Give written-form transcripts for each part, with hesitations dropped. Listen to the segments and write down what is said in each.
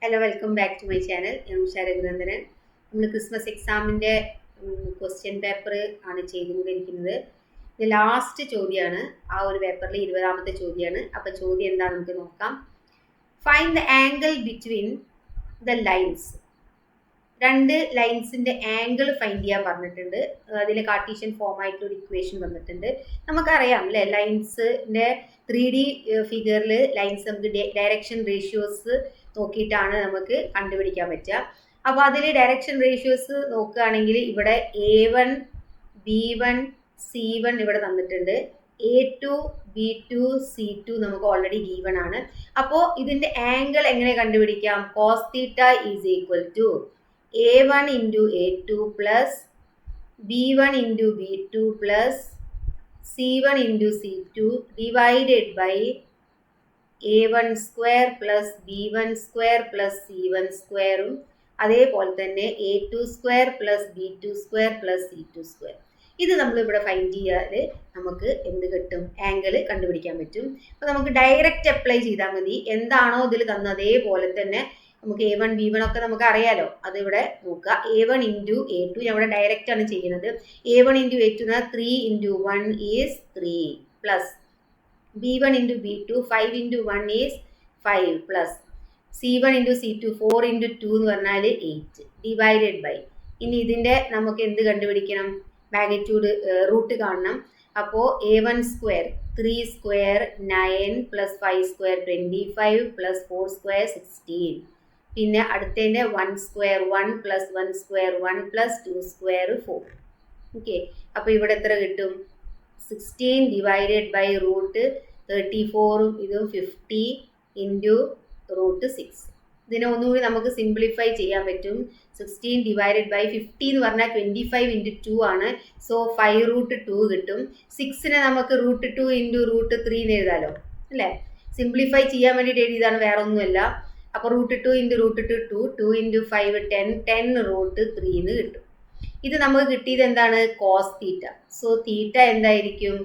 Hello, welcome back to my channel. ഞാൻ ഉഷ രഘുനന്ദനൻ. നമ്മൾ Christmas എക്സാമിൻ്റെ ക്വസ്റ്റ്യൻ പേപ്പർ ആണ് ചെയ്തുകൊണ്ടിരിക്കുന്നത്. ഇത് ലാസ്റ്റ് ചോദ്യമാണ്. ആ ഒരു പേപ്പറിൽ 20ാമത്തെ ചോദ്യമാണ്. അപ്പോൾ ചോദ്യം എന്താണെന്ന് നമുക്ക് നോക്കാം. Find the angle between the lines. രണ്ട് ലൈൻസിൻ്റെ ആംഗിൾ ഫൈൻഡ് ചെയ്യാൻ പറഞ്ഞിട്ടുണ്ട്. അതിൽ കാർട്ടീഷ്യൻ ഫോം ആയിട്ടുള്ള ഒരു ഇക്വേഷൻ വന്നിട്ടുണ്ട്. നമുക്കറിയാം അല്ലേ, ലൈൻസിൻ്റെ 3D ഫിഗറിൽ ലൈൻസ് നമുക്ക് ഡയറക്ഷൻ റേഷ്യോസ് നോക്കിയിട്ടാണ് നമുക്ക് കണ്ടുപിടിക്കാൻ പറ്റുക. അപ്പോൾ അതിൽ ഡയറക്ഷൻ റേഷ്യോസ് നോക്കുകയാണെങ്കിൽ ഇവിടെ A1, B1, C1 ഇവിടെ തന്നിട്ടുണ്ട്. A2, B2, C2 നമുക്ക് ഓൾറെഡി ഗീവൺ ആണ്. അപ്പോൾ ഇതിൻ്റെ ആംഗിൾ എങ്ങനെ കണ്ടുപിടിക്കാം? cos θ is equal to A1 into A2 plus B1 into B2 plus C1 into C2 divided by A1 square plus B1 square plus C1 സ്ക്വയറും അതേപോലെ തന്നെ A2 square plus B2 square plus C2 square. ഇത് നമ്മളിവിടെ find ചെയ്യാൽ നമുക്ക് എന്ത് കിട്ടും? Angle കണ്ടുപിടിക്കാൻ പറ്റും. അപ്പോൾ നമുക്ക് ഡയറക്റ്റ് അപ്ലൈ ചെയ്താൽ മതി. എന്താണോ ഇതിൽ തന്നത് അതേപോലെ തന്നെ നമുക്ക് A1 B1 ഒക്കെ നമുക്ക് അറിയാലോ. അതിവിടെ നോക്കുക. A1 ഇൻറ്റു A2 ഞാൻ ഇവിടെ ഡയറക്റ്റ് ആണ് ചെയ്യുന്നത്. A1 into A2 3 into 1 is 3 plus B1 into B2 5 into 1 is 5 plus C1 into C2 4 into 2 എന്ന് പറഞ്ഞാൽ 8 ഡിവൈഡഡ് ബൈ. ഇനി ഇതിൻ്റെ നമുക്ക് എന്ത് കണ്ടുപിടിക്കണം? മാഗ്നിറ്റ്യൂഡ് റൂട്ട് കാണണം. അപ്പോൾ A1 square 3 square 9 plus 5 square 25 plus 4 square 16. പിന്നെ അടുത്തതിൻ്റെ 1 square 1 plus 1 square 1 plus 2 square 4. Okay, അപ്പോൾ ഇവിടെ എത്ര കിട്ടും? 16 ഡിവൈഡഡ് ബൈ റൂട്ട് 34 ഇതും 50 ഇൻറ്റു റൂട്ട് 6. ഇതിനെ ഒന്നുകൂടി നമുക്ക് സിംപ്ലിഫൈ ചെയ്യാൻ പറ്റും. 16 ഡിവൈഡഡ് ബൈ 50 എന്ന് പറഞ്ഞാൽ 25 ഇൻറ്റു 2 ആണ്. സോ 5 റൂട്ട് 2 കിട്ടും. 6നെ നമുക്ക് റൂട്ട് 2 ഇൻറ്റു റൂട്ട് 3 എന്ന് എഴുതാലോ അല്ലേ? സിംപ്ലിഫൈ ചെയ്യാൻ വേണ്ടിയിട്ട് എഴുതിയതാണ്, വേറെ ഒന്നുമല്ല. അപ്പോൾ root 2 into root 2 2 into 5 10 root 3 എന്ന് കിട്ടും. ഇത് നമുക്ക് കിട്ടിയത് എന്താണ്? Cos theta. സോ തീറ്റ എന്തായിരിക്കും?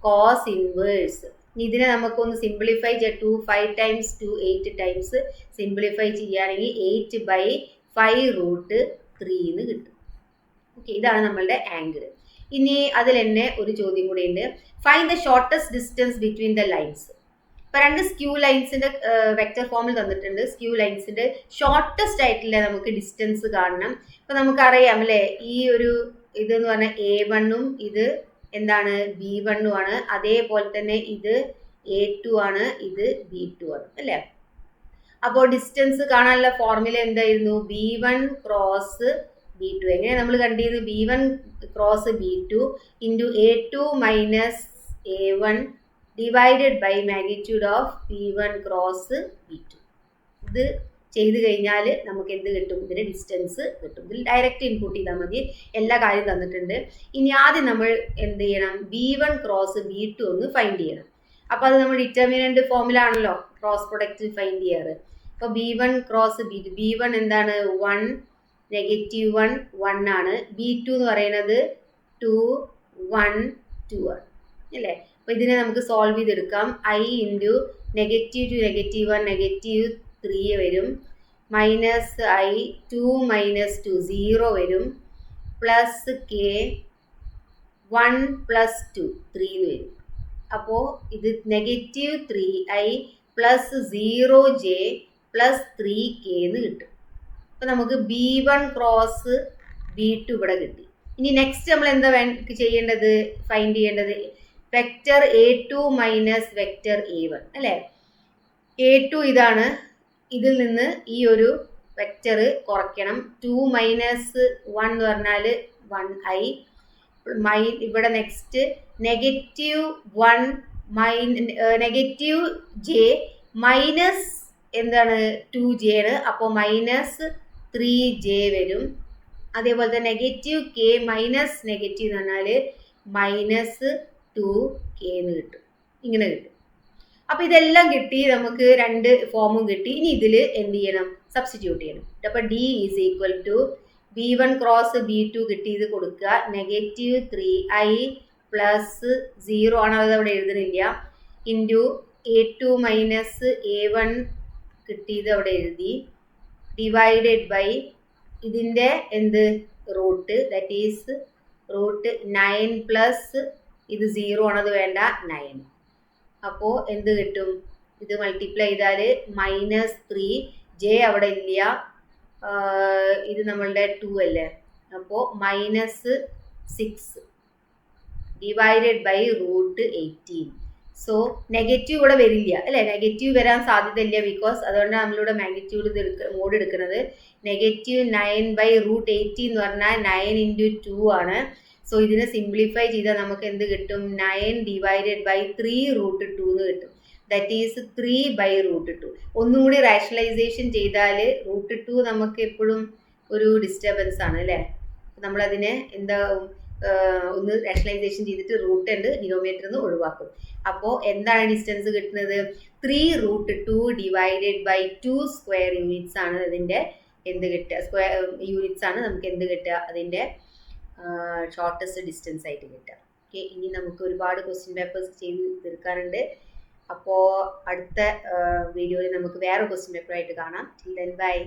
Cos inverse. ഇതിനെ നമുക്കൊന്ന് സിംപ്ലിഫൈ ചെയ്യാം. 2 5 ടൈംസ് 2 8 ടൈംസ് സിംപ്ലിഫൈ ചെയ്യുകയാണെങ്കിൽ 8 ബൈ 5 റൂട്ട് 3 എന്ന് കിട്ടും. ഓക്കെ, ഇതാണ് നമ്മളുടെ ആംഗിൾ. ഇനി അതിൽ തന്നെ ഒരു ചോദ്യം കൂടി ഉണ്ട്. Find the shortest distance between the lines. ഇപ്പം രണ്ട് സ്ക്യൂ ലൈൻസിൻ്റെ വെക്റ്റർ ഫോമിൽ തന്നിട്ടുണ്ട്. സ്ക്യൂ ലൈൻസിൻ്റെ ഷോർട്ടസ്റ്റ് ആയിട്ടുള്ള നമുക്ക് ഡിസ്റ്റൻസ് കാണണം. ഇപ്പം നമുക്കറിയാം അല്ലേ, ഈ ഒരു ഇതെന്ന് പറഞ്ഞാൽ A1ഉം ഇത് എന്താണ് B1 ആണ്. അതേപോലെ തന്നെ ഇത് A2 ആണ്, ഇത് B2 ആണ് അല്ലേ? അപ്പോൾ ഡിസ്റ്റൻസ് കാണാനുള്ള ഫോർമുല എന്തായിരുന്നു? B1 cross B2. എങ്ങനെ നമ്മൾ കണ്ടിരുന്നു? B1 cross B2 into A2 minus A1 divided by magnitude of B1 cross B2. ഇത് ചെയ്ത് കഴിഞ്ഞാൽ നമുക്ക് എന്ത് കിട്ടും? ഇതിൻ്റെ ഡിസ്റ്റൻസ് കിട്ടും. ഇതിൽ ഡയറക്റ്റ് ഇൻപുട്ട് ചെയ്താൽ മതി. എല്ലാ കാര്യം തന്നിട്ടുണ്ട്. ഇനി ആദ്യം നമ്മൾ എന്ത് ചെയ്യണം? B1 ക്രോസ് B2 ഒന്ന് ഫൈൻഡ് ചെയ്യണം. അപ്പോൾ അത് നമ്മൾ ഡിറ്റർമിനൻ്റ് ഫോമിലാണല്ലോ ക്രോസ് പ്രൊഡക്റ്റ് ഫൈൻഡ് ചെയ്യാറ്. അപ്പോൾ B1 ക്രോസ് B2. B1 എന്താണ്? 1 -1 1 ആണ്. B2 എന്ന് പറയുന്നത് 2 1 2 ആണ് അല്ലേ? അപ്പോൾ ഇതിനെ നമുക്ക് സോൾവ് ചെയ്തെടുക്കാം. I ഇൻറ്റു -2 -1 -3 വരും. മൈനസ് I 2 - 2 0 വരും. പ്ലസ് K 1 + 2 3 എന്ന് വരും. അപ്പോൾ ഇത് -3I plus 0J plus 3K എന്ന് കിട്ടും. അപ്പോൾ നമുക്ക് B1 ക്രോസ് B2 ഇവിടെ കിട്ടി. ഇനി നെക്സ്റ്റ് നമ്മൾ എന്താ ചെയ്യേണ്ടത്? ഫൈൻഡ് ചെയ്യേണ്ടത് vector A2 minus vector A1 അല്ലേ? A2 ഇതാണ്. ഇതിൽ നിന്ന് ഈ ഒരു വെക്റ്റർ കുറയ്ക്കണം. 2 - 1 എന്ന് പറഞ്ഞാൽ 1I. ഇവിടെ നെക്സ്റ്റ് -1 -J മൈനസ് എന്താണ്? 2J ആണ്. അപ്പോൾ -3J വരും. അതേപോലെ തന്നെ -K മൈനസ് നെഗറ്റീവ് എന്ന് പറഞ്ഞാൽ -2K എന്ന് കിട്ടും. ഇങ്ങനെ കിട്ടും. അപ്പോൾ ഇതെല്ലാം കിട്ടി. നമുക്ക് രണ്ട് ഫോമും കിട്ടി. ഇനി ഇതിൽ എന്ത് ചെയ്യണം? സബ്സ്റ്റിറ്റ്യൂട്ട് ചെയ്യണം. അപ്പോൾ D is equal to B1 cross B2 കിട്ടിയത് കൊടുക്കുക. -3I പ്ലസ് 0 ആണ്, അത് അവിടെ എഴുതുന്നില്ല. ഇൻറ്റു A2 മൈനസ് A1 കിട്ടിയത് അവിടെ എഴുതി. ഡിവൈഡഡ് ബൈ ഇതിൻ്റെ എന്ത് root, that is root 9 plus ഇത് 0 ആണത് വേണ്ട 9. അപ്പോൾ എന്ത് കിട്ടും? ഇത് മൾട്ടിപ്ലൈ ചെയ്താൽ -3, ജെ അവിടെ ഇല്ല, ഇത് നമ്മളുടെ 2 അല്ലേ, അപ്പോൾ -6 divided by root 18. So negative ഇവിടെ വരില്ല അല്ലേ, നെഗറ്റീവ് വരാൻ സാധ്യതയില്ല, ബിക്കോസ് അതുകൊണ്ടാണ് നമ്മളിവിടെ മാഗ്നിറ്റ്യൂഡ് മോഡ് എടുക്കുന്നത്. -9/√80 എന്ന് പറഞ്ഞാൽ 9 × 2 ആണ്. സോ ഇതിനെ സിംപ്ലിഫൈ ചെയ്താൽ നമുക്ക് എന്ത് കിട്ടും? 9 ഡിവൈഡഡ് ബൈ 3√2 എന്ന് കിട്ടും. That is 3/√2. ഒന്നും കൂടി റാഷണലൈസേഷൻ ചെയ്താൽ √2 നമുക്ക് എപ്പോഴും ഒരു ഡിസ്റ്റർബൻസ് ആണ് അല്ലേ. നമ്മളതിനെ എന്താ ഒന്ന് റാഷണലൈസേഷൻ ചെയ്തിട്ട് റൂട്ട് ഉണ്ട് ഡിനോമിനേറ്ററിൽ നിന്ന് ഒഴിവാക്കും. അപ്പോൾ എന്താണ് ഡിസ്റ്റൻസ് കിട്ടുന്നത്? 3√2 ഡിവൈഡഡ് ബൈ 2 സ്ക്വയർ യൂണിറ്റ്സ് ആണ് അതിൻ്റെ എന്ത് കിട്ടുക, സ്ക്വയർ യൂണിറ്റ്സ് ആണ് നമുക്ക് എന്ത് കിട്ടുക, അതിൻ്റെ ഷോർട്ടസ്റ്റ് ഡിസ്റ്റൻസ് ആയിട്ട് കിട്ടുക. ഓക്കെ, ഇനി നമുക്ക് ഒരുപാട് ക്വസ്റ്റ്യൻ പേപ്പേഴ്സ് ചെയ്ത് തീർക്കാനുണ്ട്. അപ്പോൾ അടുത്ത വീഡിയോയിൽ നമുക്ക് വേറെ ക്വസ്റ്റ്യൻ പേപ്പറായിട്ട് കാണാം. Till then bye.